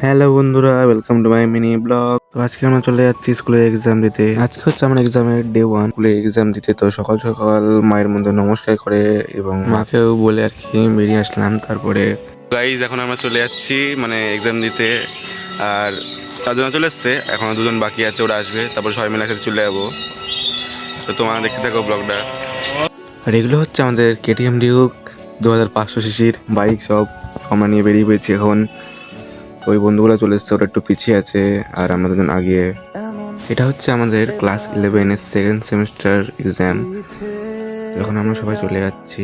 Hello বন্ধুরা, welcome to my mini blog. তো আজকে আমরা চলে যাচ্ছি স্কুলে এক্সাম দিতে। আজকে হচ্ছে আমার এক্সামের ডে 1। স্কুলে এক্সাম দিতে তো সকাল সকাল মায়ের মধ্যে নমস্কার করে এবং মাকেও বলে আর কি বেরিয়ে আসলাম। তারপরে গাইজ এখন আমরা চলে যাচ্ছি মানে এক্সাম দিতে। আর 4 জন চলে এসছে, এখনো 2জন বাকি আছে, ওরা আসবে, তারপর সবাই মিলে একসাথে চলে যাবো। তো তোমরা দেখতে থাকো ব্লগটা। আর এগুলো হচ্ছে আমাদের কেটিএম ডিউক 2500 সিসির বাইক। সব আমরা নিয়ে বেরিয়ে পেয়েছি এখন। ওই বন্ধুগুলো চলে এসছে, ওরা একটু পিছিয়ে আছে আর আমরা 2জন আগিয়ে। এটা হচ্ছে আমাদের ক্লাস 11-এর সেকেন্ড সেমিস্টার এক্সাম। এখন আমরা সবাই চলে যাচ্ছি।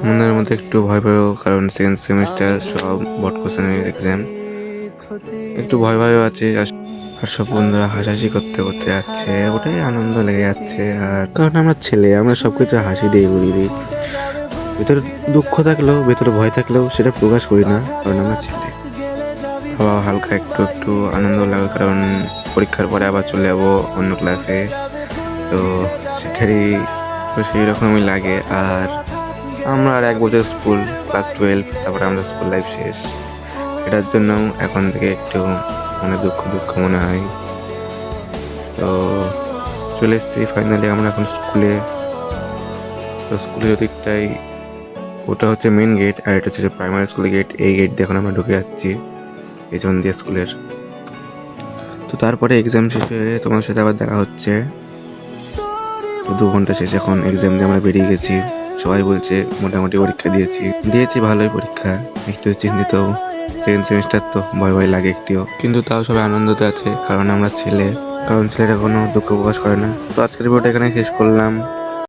আমাদের মধ্যে একটু ভয় ভয়ও, কারণ সেকেন্ড সেমিস্টার সব বোর্ড কোশ্চেনের এক্সাম, একটু ভয় ভয়ও আছে। আর সব বন্ধুরা হাসাহাসি করতে করতে যাচ্ছে, ওটাই আনন্দ লেগে যাচ্ছে। আর কারণ আমরা ছেলে, আমরা সবকিছু হাসি দিয়ে উড়িয়ে দিই। ভেতরে দুঃখ থাকলেও, ভেতরে ভয় থাকলেও সেটা প্রকাশ করি না, কারণ আমরা ছেলে। আবার হালকা একটু একটু আনন্দ লাগে, কারণ পরীক্ষার পরে আবার চলে যাবো অন্য ক্লাসে। তো সেটারই তো সেই রকমই লাগে। আর আমরা আর 1 বছর স্কুল, ক্লাস 12, তারপরে আমরা স্কুল লাইফ শেষ। এটার জন্য এখন থেকে একটু মানে দুঃখ দুঃখ মনে হয়। তো চলে এসেছি ফাইনালি আমরা এখন স্কুলে। তো স্কুলের ওদিকটাই ওটা হচ্ছে মেন গেট, আর এটা হচ্ছে প্রাইমারি স্কুলের গেট। এই গেট দিয়ে এখন আমরা ঢুকে যাচ্ছি পেছন দিয়ে স্কুলের। তো তারপরে এক্সাম শেষ হয়ে তোমার সাথে আবার দেখা হচ্ছে। তো 2 ঘন্টা শেষ, এখন এক্সাম দিয়ে আমরা বেরিয়ে গেছি। সবাই বলছে মোটামুটি পরীক্ষা দিয়েছি ভালোই পরীক্ষা। একটু চিন্তিত, সেকেন্ড সেমিস্টার তো ভয় ভয় লাগে একটিও, কিন্তু তাও সবাই আনন্দতে আছে, কারণ আমরা ছেলে, কারণ ছেলেরা কোনো দুঃখ প্রকাশ করে না। তো আজকের ভিডিওটা এখানে শেষ করলাম।